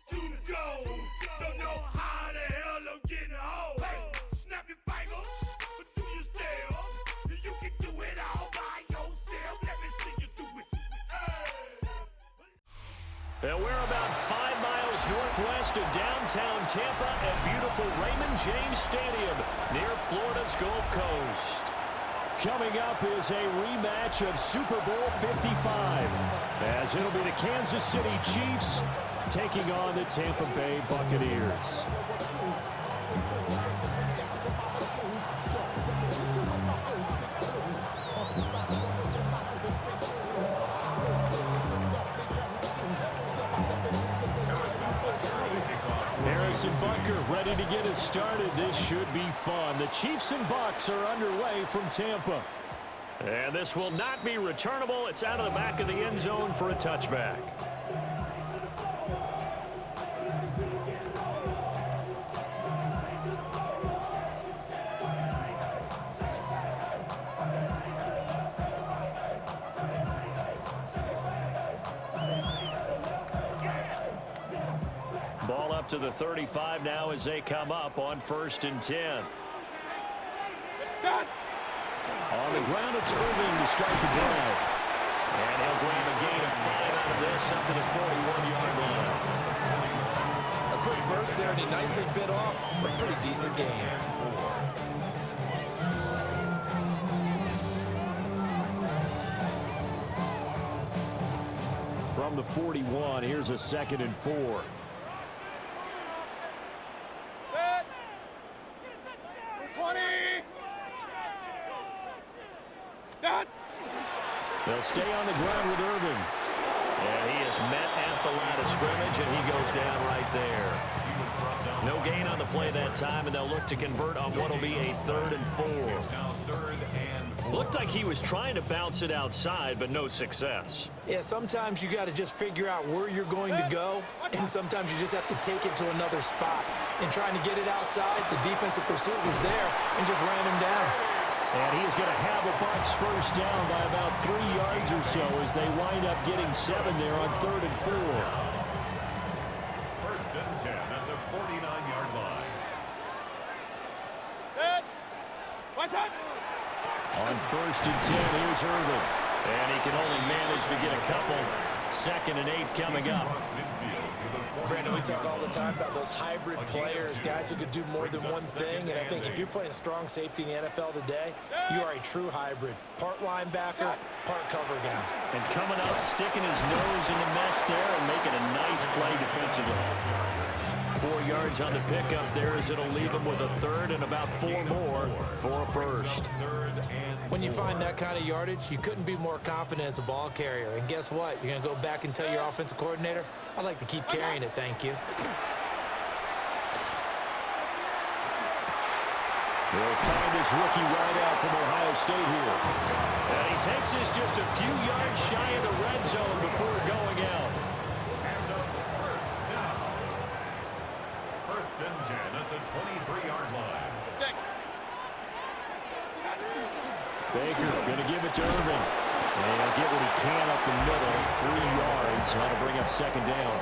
to go. Don't know how the hell I'm getting home. Hey, snap your fingers, but do you still? You can do it all by yourself. Let me see you do it. Hey. And we're about 5 miles northwest of downtown Tampa at beautiful Raymond James Stadium near Florida's Gulf Coast. Coming up is a rematch of Super Bowl 55, as it'll be the Kansas City Chiefs taking on the Tampa Bay Buccaneers. Harrison Butker ready to get us started. This should be fun. The Chiefs and Bucs are underway from Tampa. And this will not be returnable. It's out of the back of the end zone for a touchback. Ball up to the 35 now as they come up on 1st and 10. On the ground, it's Irving to start the drive. And he'll grab a gain of 5 out of this up to the 41-yard line. A quick burst there, and he nicely bit off a pretty decent gain. From the 41, here's a 2nd and 4. They'll stay on the ground with Irving. And he is met at the line of scrimmage, and he goes down right there. No gain on the play that time, and they'll look to convert on what will be a 3rd and 4. Looked like he was trying to bounce it outside, but no success. Yeah, sometimes you got to just figure out where you're going to go, and sometimes you just have to take it to another spot. In trying to get it outside, the defensive pursuit was there and just ran him down. And he's going to have a Bucs first down by about 3 yards or so as they wind up getting 7 there on 3rd and 4. 1st and 10 at the 49-yard line. On 1st and 10, here's Irving. And he can only manage to get a couple. 2nd and 8 coming up. Brandon, we talk all the time about those hybrid players, guys who could do more than one thing, and I think if you're playing strong safety in the NFL today, you are a true hybrid. Part linebacker, part cover guy. And coming up, sticking his nose in the mess there and making a nice play defensively. 4 yards on the pickup there as it'll leave him with a 3rd and about 4 more for a 1st. When you find that kind of yardage, you couldn't be more confident as a ball carrier. And guess what? You're going to go back and tell your offensive coordinator, I'd like to keep carrying it, thank you. We'll find his rookie wideout from Ohio State here. And he takes this just a few yards shy of the red zone before going out. And a 1st down. 1st and 10 at the 23-yard line. Baker going to give it to Irving. And he'll get what he can up the middle. 3 yards. That'll bring up 2nd down.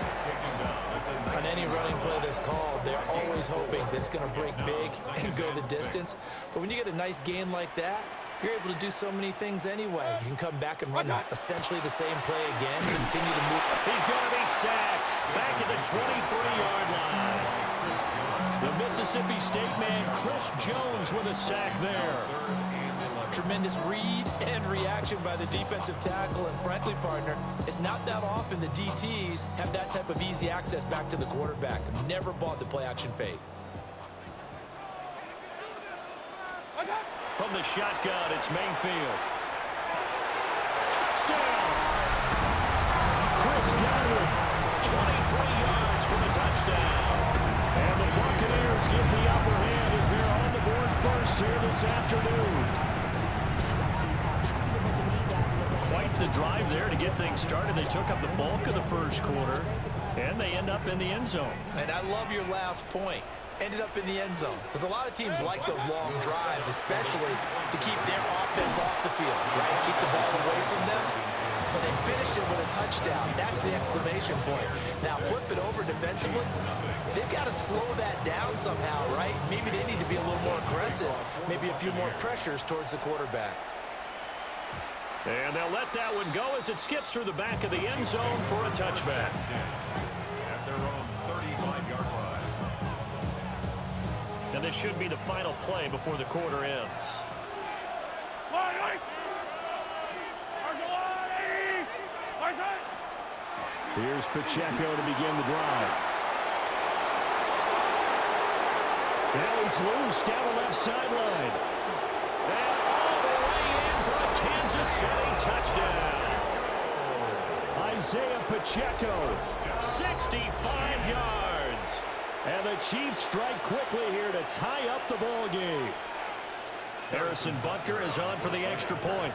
On any running play that's called, they're always hoping that it's going to break big and go the distance. But when you get a nice gain like that, you're able to do so many things anyway. You can come back and run essentially the same play again, continue to move. He's going to be sacked back at the 23-yard line. The Mississippi State man, Chris Jones, with a sack there. Tremendous read and reaction by the defensive tackle, and frankly, partner, it's not that often the DTs have that type of easy access back to the quarterback. Never bought the play-action fake. From the shotgun, it's Mayfield. Touchdown! Chris Godwin, 23 yards for the touchdown. And the Buccaneers get the upper hand as they're on the board first here this afternoon. Quite the drive there to get things started. They took up the bulk of the first quarter, and they end up in the end zone. And I love your last point. Ended up in the end zone. Because a lot of teams like those long drives, especially to keep their offense off the field, right? Keep the ball away from them. But they finished it with a touchdown. That's the exclamation point. Now flip it over defensively. They've got to slow that down somehow, right? Maybe they need to be a little more aggressive. Maybe a few more pressures towards the quarterback. And they'll let that one go as it skips through the back of the end zone for a touchback. At their own 35-yard line. And this should be the final play before the quarter ends. Here's Pacheco to begin the drive. Now he's loose down the left sideline. And all the way in for a Kansas City touchdown. Isaiah Pacheco, 65 yards. And the Chiefs strike quickly here to tie up the ball game. Harrison Butker is on for the extra point.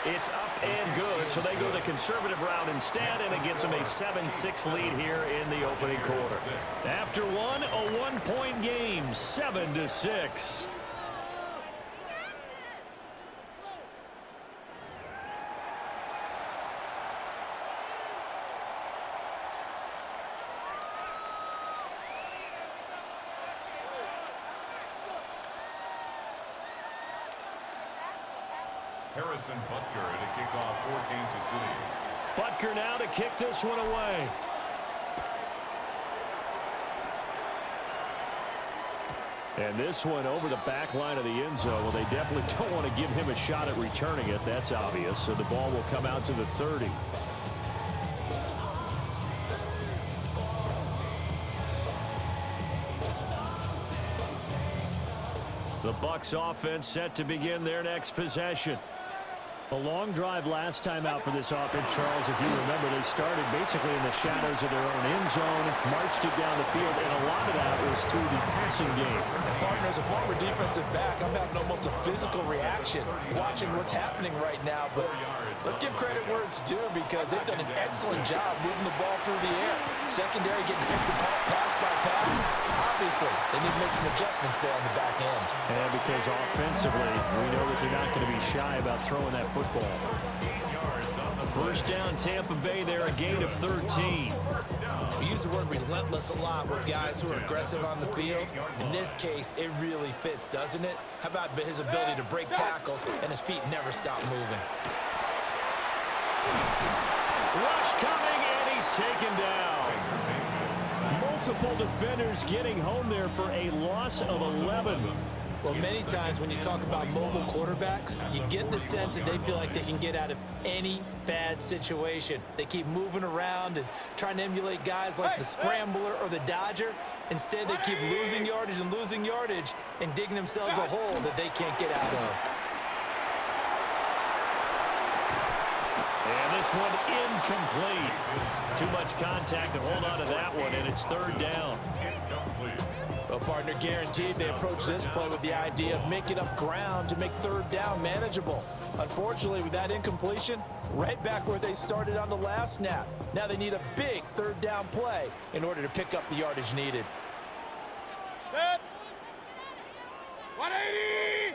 It's up and good, so they go the conservative route instead, and it gets them a 7-6 lead here in the opening quarter. After one, a one-point game, 7-6. Harrison Butker to kick off for Kansas City. Butker now to kick this one away. And this one over the back line of the end zone. Well, they definitely don't want to give him a shot at returning it. That's obvious. So the ball will come out to the 30. The Bucs offense set to begin their next possession. A long drive last time out for this offense, Charles. If you remember, they started basically in the shadows of their own end zone, marched it down the field, and a lot of that was through the passing game. And partner, as a former defensive back, I'm having almost a physical reaction watching what's happening right now. But let's give credit where it's due, because they've done an excellent job moving the ball through the air. Secondary getting picked apart pass by pass. Obviously, they need to make some adjustments there on the back end. And because offensively, we know that they're not going to be shy about throwing that football. First down, Tampa Bay there, a gain of 13. We use the word relentless a lot with guys who are aggressive on the field. In this case, it really fits, doesn't it? How about his ability to break tackles and his feet never stop moving? Rush coming, and he's taken down. Multiple defenders getting home there for a loss of 11. Well, many times when you talk about mobile quarterbacks, you get the sense that they feel like they can get out of any bad situation. They keep moving around and trying to emulate guys like the Scrambler or the Dodger. Instead, they keep losing yardage and digging themselves a hole that they can't get out of. And this one incomplete. Too much contact to hold on to that one, and it's third down. Well, partner, guaranteed they approach this play with the idea of making up ground to make third down manageable. Unfortunately, with that incompletion, right back where they started on the last snap. Now they need a big third down play in order to pick up the yardage needed. 180!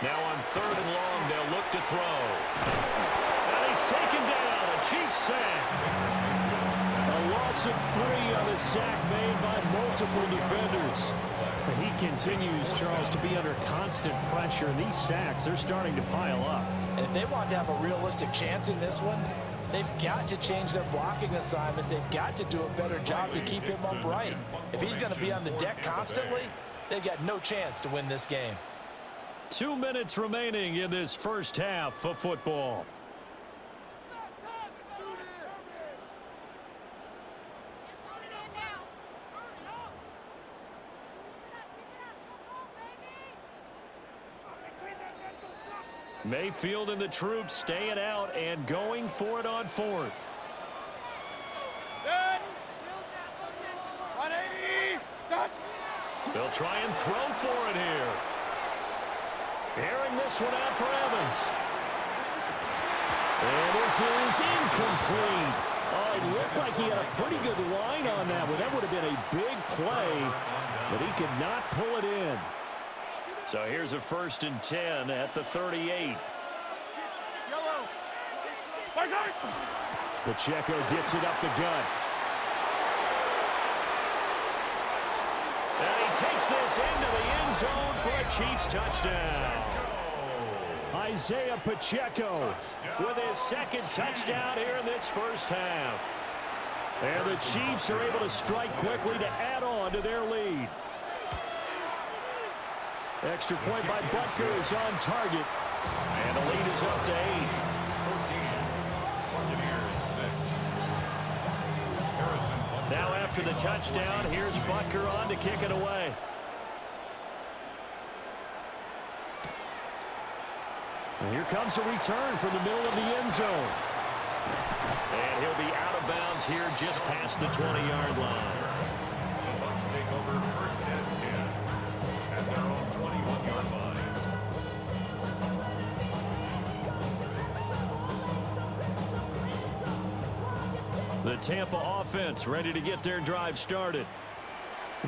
Now on third and long, they'll look to throw. And he's taken down, a Chiefs sack. A loss of 3 on a sack made by multiple defenders. But he continues, Charles, to be under constant pressure. And these sacks, they're starting to pile up. And if they want to have a realistic chance in this one, they've got to change their blocking assignments. They've got to do a better job to keep him upright. If he's going to be on the deck constantly, they've got no chance to win this game. 2 minutes remaining in this first half of football. Mayfield and the troops staying out and going for it on fourth. They'll try and throw for it here. Airing this one out for Evans. And this is incomplete. Oh, it looked like he had a pretty good line on that one. That would have been a big play, but he could not pull it in. So here's a 1st and 10 at the 38. Pacheco gets it up the gut. And he takes this into the end zone for a Chiefs touchdown. Isaiah Pacheco with his second touchdown here in this first half. And the Chiefs are able to strike quickly to add on to their lead. Extra point by Butker is on target. And the lead is up to 8. 13. Buccaneers 6. Harrison Butker. Now after the touchdown, here's Butker on to kick it away. And here comes a return from the middle of the end zone. And he'll be out of bounds here just past the 20-yard line. The Bucs take over first and 10 at their own 21-yard line. The Tampa offense ready to get their drive started.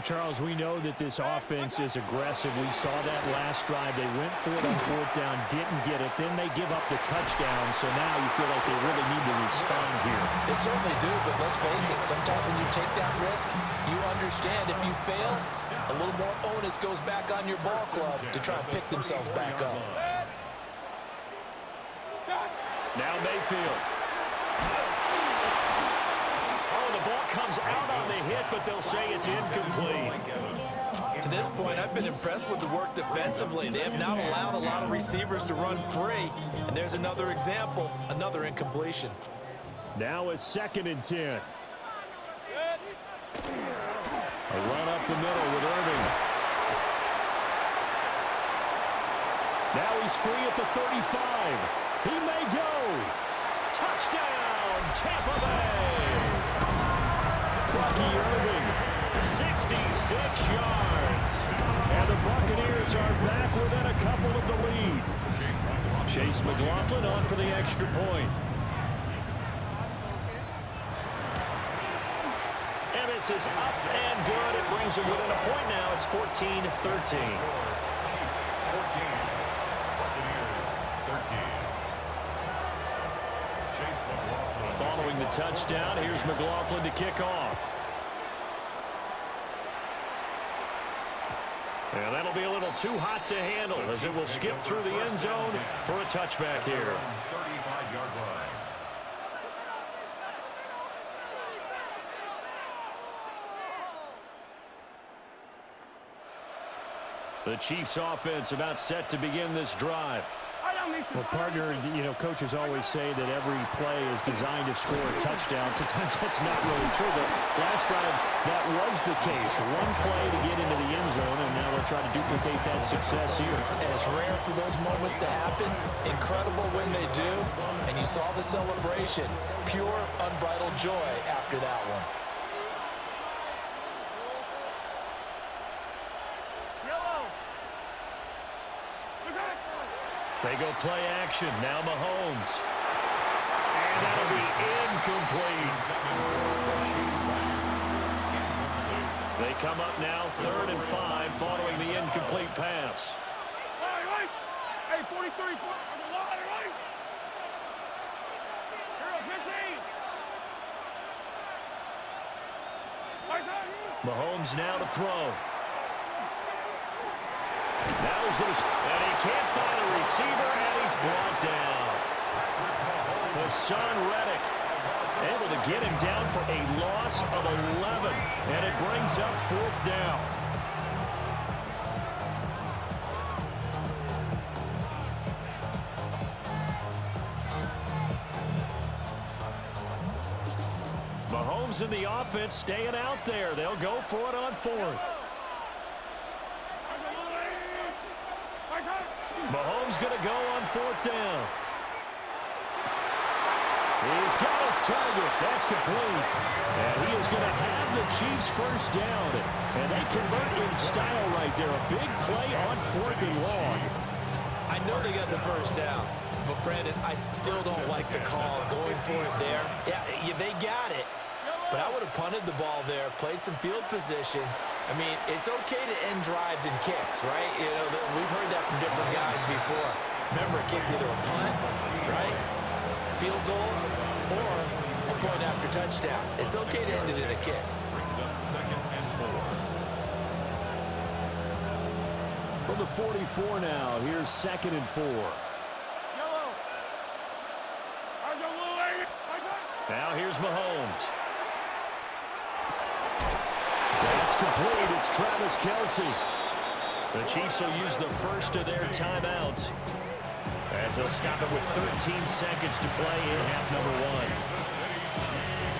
Charles, we know that this offense is aggressive. We saw that last drive. They went for it on fourth down, didn't get it. Then they give up the touchdown. So now you feel like they really need to respond here. They certainly do, but let's face it. Sometimes when you take that risk, you understand if you fail, a little more onus goes back on your ball club to try and pick themselves back up. Now Mayfield. The ball comes out on the hit, but they'll say it's incomplete. To this point, I've been impressed with the work defensively. They have not allowed a lot of receivers to run free. And there's another example, another incompletion. Now a 2nd and 10. A run up the middle with Irving. Now he's free at the 35. He may go. Touchdown, Tampa Bay. Bucky Irving, 66 yards. And the Buccaneers are back within a couple of the lead. Chase McLaughlin on for the extra point. And this is up and good. It brings them within a point now. It's 14-13. 14. Buccaneers 13. Chase McLaughlin. Following the touchdown, here's McLaughlin to kick off. And that'll be a little too hot to handle as it will skip through the end zone for a touchback here. 35-yard line. The Chiefs offense about set to begin this drive. Well, partner, you know, coaches always say that every play is designed to score a touchdown. Sometimes that's not really true, but last drive that was the case. One play to get into the end zone, and now they'll try to duplicate that success here. And it's rare for those moments to happen. Incredible when they do. And you saw the celebration. Pure, unbridled joy after that one. They go play action. Now Mahomes. And that'll be incomplete. They come up now 3rd and 5 following the incomplete pass. Hey, 43. Mahomes now to throw. Now he's going to, and he can't find a receiver, and he's brought down. Hassan Reddick able to get him down for a loss of 11, and it brings up 4th down. Mahomes and the offense staying out there. They'll go for it on 4th. Mahomes going to go on 4th down. He's got his target. That's complete. And he is going to have the Chiefs first down. And they convert in style right there. A big play on 4th and long. I know they got the first down, but Brandon, I still don't like the call going for it there. Yeah, they got it, but I would have punted the ball there, played some field position. I mean, it's okay to end drives and kicks, right? You know, we've heard that from different guys before. Remember, a kick's either a punt, right? field goal or a point after touchdown. It's okay to end it in a kick. Brings up 2nd and 4. From the 44 now, here's 2nd and 4. Now here's Mahomes. That's complete. It's Travis Kelce. The Chiefs will use the first of their timeouts as they'll stop it with 13 seconds to play in half number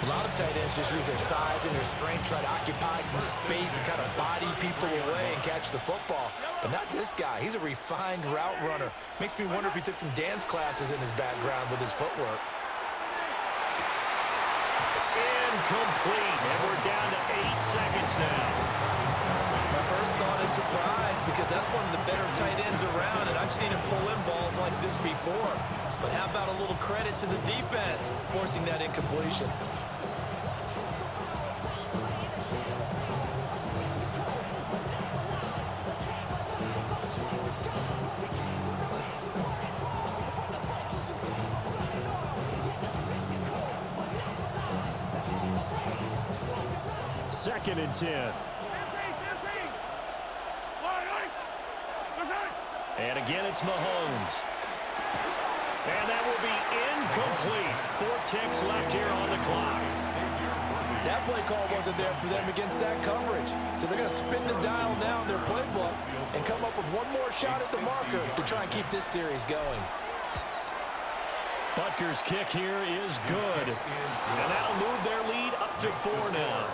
1. A lot of tight ends just use their size and their strength, try to occupy some space and kind of body people away and catch the football. But not this guy. He's a refined route runner. Makes me wonder if he took some dance classes in his background with his footwork. Incomplete, and we're down to 8 seconds now. My first thought is surprise because that's one of the better tight ends around, and I've seen him pull in balls like this before. But how about a little credit to the defense forcing that incompletion? Second and 10. And again, it's Mahomes. And that will be incomplete. 4 ticks left here on the clock. That play call wasn't there for them against that coverage. So they're going to spin the dial now in their playbook and come up with one more shot at the marker to try and keep this series going. Butker's kick here is good. And that'll move their lead up to 4 now.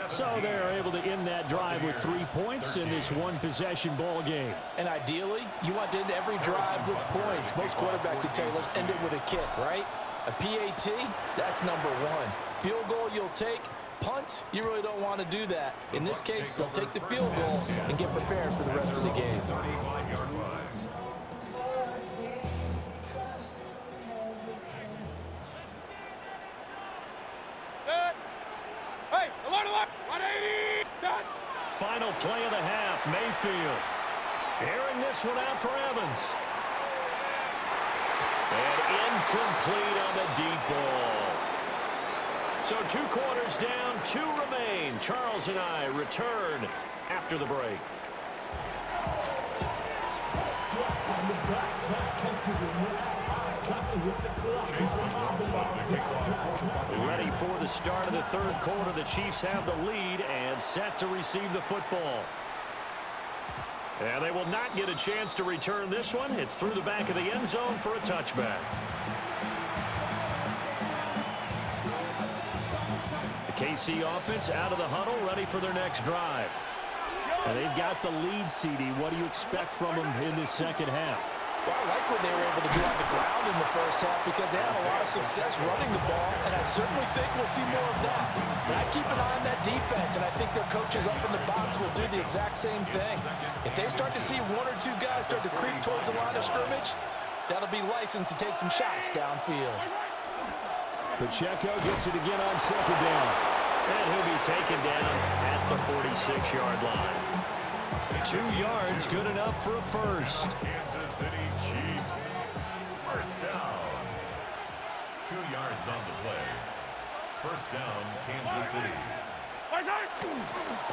So they're able to end that drive with 3 points in this one-possession ball game. And ideally, you want to end every drive with points. Most quarterbacks would tell you, let's end it with a kick, right? A PAT, that's number 1. Field goal you'll take. Punts, you really don't want to do that. In this case, they'll take the field goal and get prepared for the rest of the game. 35-yard line. Final play of the half, Mayfield. Airing this one out for Evans. And incomplete on the deep ball. So 2 quarters down, 2 remain. Charles and I return after the break. Ready for the start of the 3rd quarter. The Chiefs have the lead and set to receive the football. And they will not get a chance to return this one. It's through the back of the end zone for a touchback. The KC offense out of the huddle, ready for their next drive. And they've got the lead, CD. What do you expect from them in this second half? Well, I like what they were able to do on the ground in the first half because they had a lot of success running the ball, and I certainly think we'll see more of that. But I keep an eye on that defense, and I think their coaches up in the box will do the exact same thing. If they start to see 1 or 2 guys start to creep towards the line of scrimmage, that'll be licensed to take some shots downfield. Pacheco gets it again on 2nd down. And he'll be taken down at the 46-yard line. 2 yards, good enough for a first. Kansas City Chiefs. First down. 2 yards on the play. First down, Kansas City.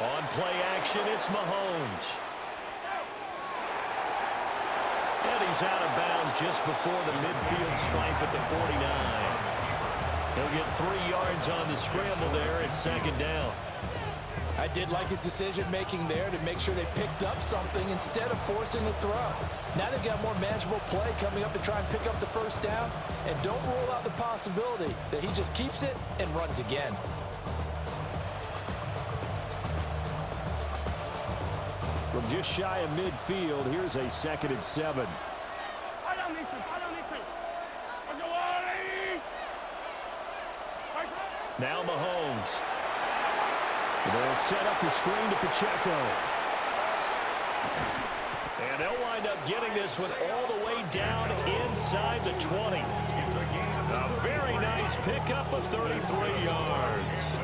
On play action, it's Mahomes. And he's out of bounds just before the midfield stripe at the 49. He'll get 3 yards on the scramble there at 2nd down. I did like his decision-making there to make sure they picked up something instead of forcing the throw. Now they've got more manageable play coming up to try and pick up the first down, and don't rule out the possibility that he just keeps it and runs again. From just shy of midfield, here's a 2nd and 7. Now Mahomes. They'll set up the screen to Pacheco. And they'll wind up getting this one all the way down inside the 20. A very nice pickup of 33 yards.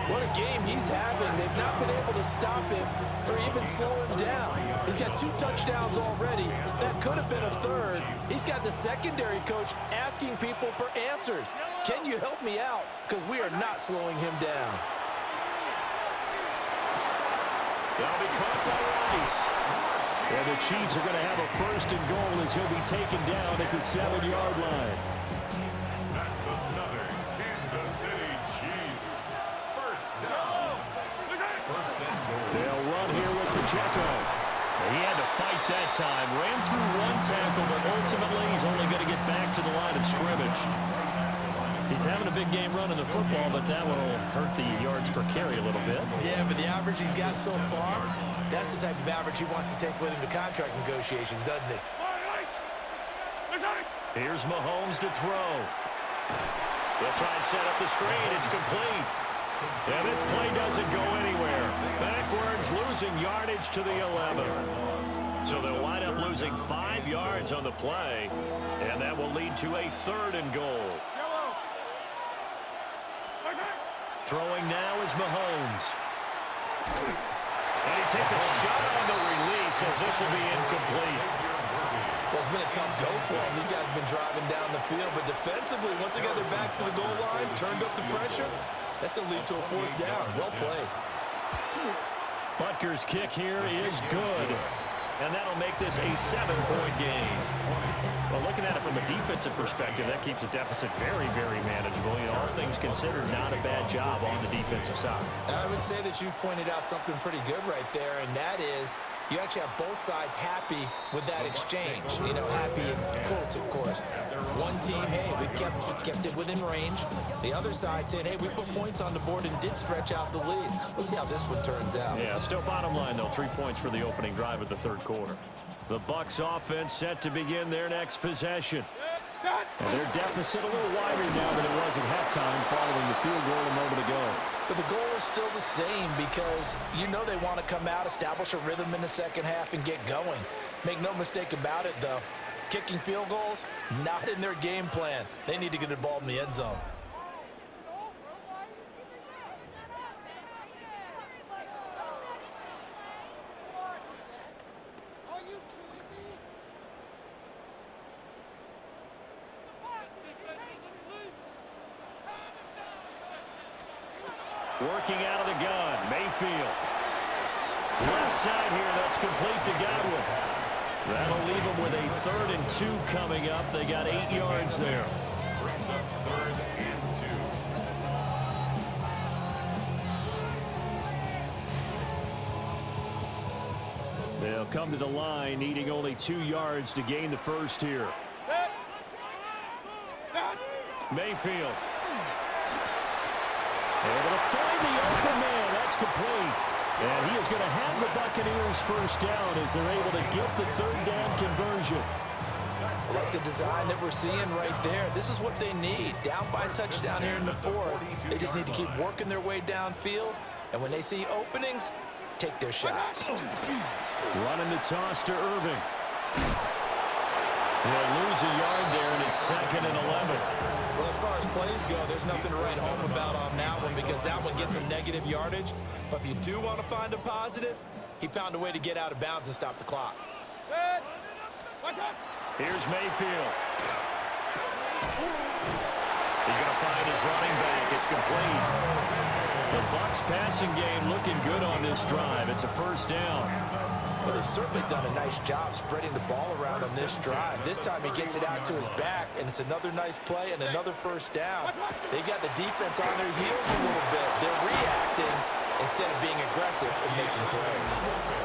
What a game he's having. They've not been able to stop him or even slow him down. He's got 2 touchdowns already. That could have been a third. He's got the secondary coach asking people for answers. Can you help me out? Because we are not slowing him down. That'll be caught by Rice. And the Chiefs are going to have a first and goal as he'll be taken down at the 7-yard line. That's another Kansas City Chiefs. First down. First and goal. They'll run here with Pacheco. He had to fight that time. Ran through 1 tackle, but ultimately he's only going to get back to the line of scrimmage. He's having a big game running the football, but that will hurt the yards per carry a little bit. Yeah, but the average he's got so far, that's the type of average he wants to take with him to contract negotiations, doesn't he? Here's Mahomes to throw. They'll try and set up the screen. It's complete. And this play doesn't go anywhere. Backwards, losing yardage to the 11. So they'll wind up losing 5 yards on the play, and that will lead to a 3rd and goal. Throwing now is Mahomes. And he takes a shot on the release as this will be incomplete. Well, it's been a tough go for him. These guys have been driving down the field, but defensively, once they got their backs to the goal line, turned up the pressure, that's going to lead to a 4th down. Well played. Butker's kick here is good. And that'll make this a 7-point game. Well, looking at it from a defensive perspective, that keeps the deficit very, very manageable. You know, all things considered, not a bad job on the defensive side. I would say that you've pointed out something pretty good right there, and that is you actually have both sides happy with that exchange. You know, happy in quotes, of course. One team, hey, we've kept it within range. The other side saying, hey, we put points on the board and did stretch out the lead. Let's see how this one turns out. Yeah, still bottom line, though, 3 points for the opening drive of the 3rd quarter. The Bucs offense set to begin their next possession. And their deficit a little wider now than it was at halftime following the field goal a moment ago. But the goal is still the same because you know they want to come out, establish a rhythm in the second half, and get going. Make no mistake about it, though. Kicking field goals, not in their game plan. They need to get the ball in the end zone. Working out of the gun, Mayfield. Left side here, that's complete to Godwin. That'll leave them with a 3rd and 2 coming up. They got 8 yards there. Brings up 3rd and 2. They'll come to the line, needing only 2 yards to gain the first here. Mayfield. Able to find the open man. That's complete. And he is going to have the Buccaneers first down as they're able to get the 3rd down conversion. I like the design that we're seeing right there. This is what they need. Down by a touchdown here in the 4th. They just need to keep working their way downfield. And when they see openings, take their shots. Running the toss to Irving. They'll lose a yard there, and it's 2nd and 11. Well, as far as plays go, there's nothing to write home about on that one because that one gets some negative yardage. But if you do want to find a positive, he found a way to get out of bounds and stop the clock. Here's Mayfield. He's going to find his running back. It's complete. The Bucs passing game looking good on this drive. It's a first down. Well, they've certainly done a nice job spreading the ball around on this drive. This time he gets it out to his back, and it's another nice play and another first down. They've got the defense on their heels a little bit. They're reacting instead of being aggressive and making plays.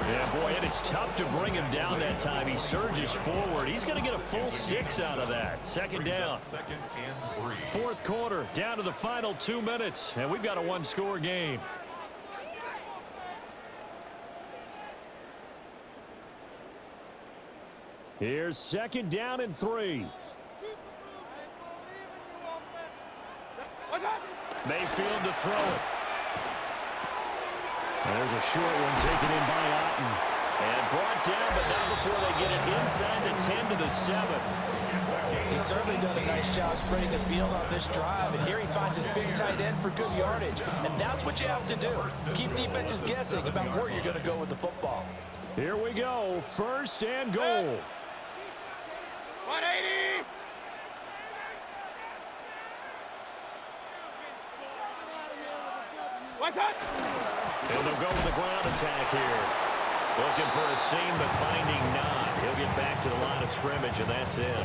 Yeah, boy, and it's tough to bring him down that time. He surges forward. He's going to get a full 6 out of that. 2nd down. 2nd and 3. 4th quarter, down to the final 2 minutes, and we've got a 1-score game. Here's 2nd down and 3. Mayfield to throw it. And there's a short one taken in by Otten. And brought down, but not before they get it inside the 10 to the 7. He certainly done a nice job spreading the field on this drive, and here he finds his big tight end for good yardage. And that's what you have to do. Keep defenses guessing about where you're going to go with the football. Here we go, 1st and goal. 180! What's up? And they'll go with the ground attack here. Looking for a seam, but finding none. He'll get back to the line of scrimmage, and that's it.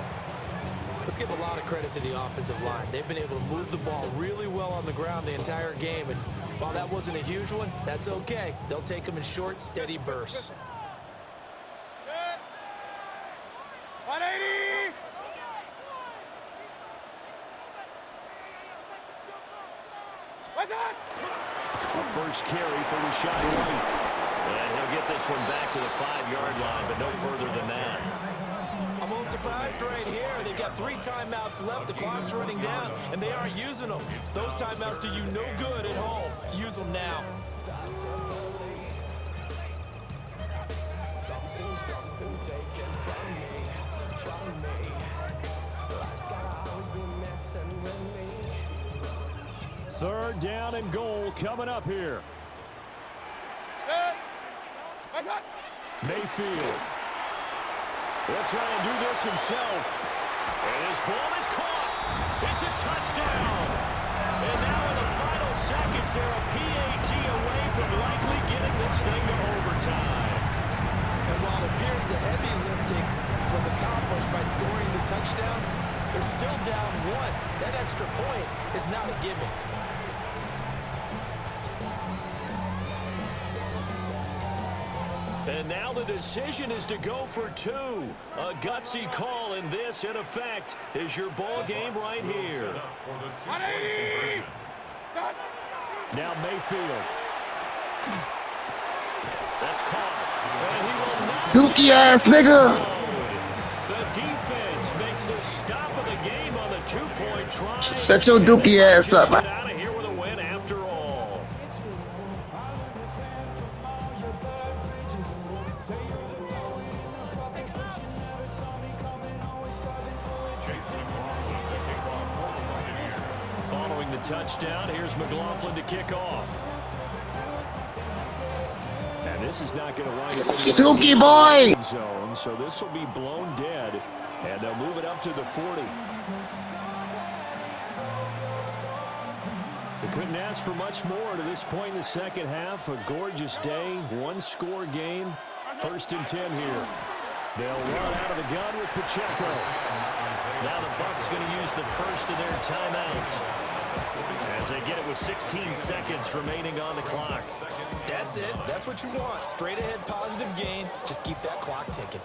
Let's give a lot of credit to the offensive line. They've been able to move the ball really well on the ground the entire game, and while that wasn't a huge one, that's okay. They'll take them in short, steady bursts. 180! What's up? A first carry for Rashad White. And he'll get this one back to the 5-yard line, but no further than that. I'm a little surprised right here. They've got 3 timeouts left. The clock's running down, and they aren't using them. Those timeouts do you no good at home. Use them now. Third down and goal coming up here. Mayfield will try and do this himself. And his ball is caught. It's a touchdown. And now in the final seconds, they're a PAT away from likely getting this thing to overtime. And while it appears the heavy lifting was accomplished by scoring the touchdown, they're still down 1. That extra point is not a gimme. And now the decision is to go for 2. A gutsy call, and this, in effect, is your ball game right here. Now Mayfield. That's caught. And he will not. Dookie ass nigga. The defense makes the stop of the game on the 2-point try. Set your dookie ass up. Out of here with a win after all. Following the touchdown, here's McLaughlin to kick off. And this is not going to wind up in the Dookie boy. zone, so this will be blown dead, and they'll move it up to the 40. They couldn't ask for much more to this point in the second half. A gorgeous day, 1-score game. 1st and 10 here. They'll run out of the gun with Pacheco. Now the Bucs going to use the first of their timeouts as they get it with 16 seconds remaining on the clock. That's it. That's what you want. Straight ahead, positive gain. Just keep that clock ticking.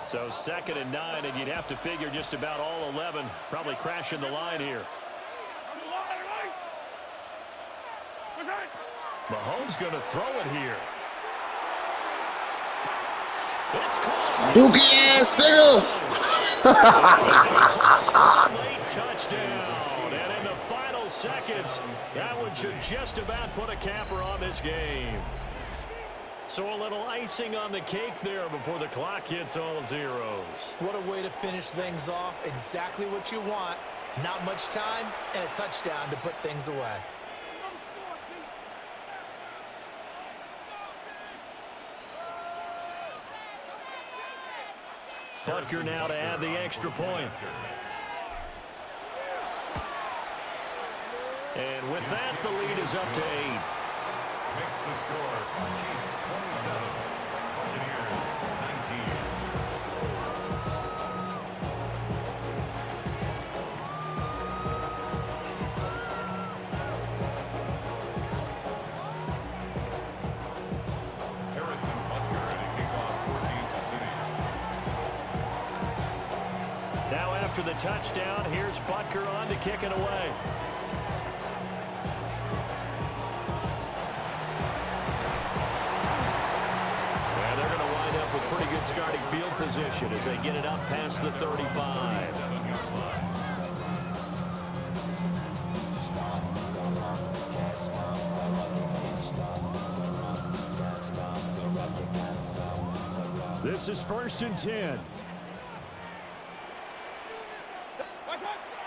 So 2nd and 9, and you'd have to figure just about all 11 probably crashing the line here. Mahomes going to throw it here. It's caught. Dookie ass nigga. Late touchdown. And in the final seconds, that one should just about put a capper on this game. So a little icing on the cake there before the clock hits all zeros. What a way to finish things off. Exactly what you want. Not much time and a touchdown to put things away. Butker now to add the extra point. And with that, the lead is up to 8. Makes the score. Chiefs 27, Buccaneers 19. Harrison Butker and a kickoff for Kansas City. Now after the touchdown, here's Butker on to kick it away. And they're going to wind up with pretty good starting field position as they get it up past the 35. This is 1st and 10.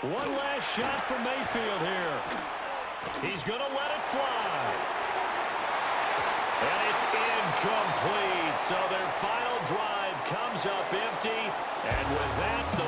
One last shot for Mayfield here. He's going to let it fly. And it's incomplete. So their final drive comes up empty. And with that, the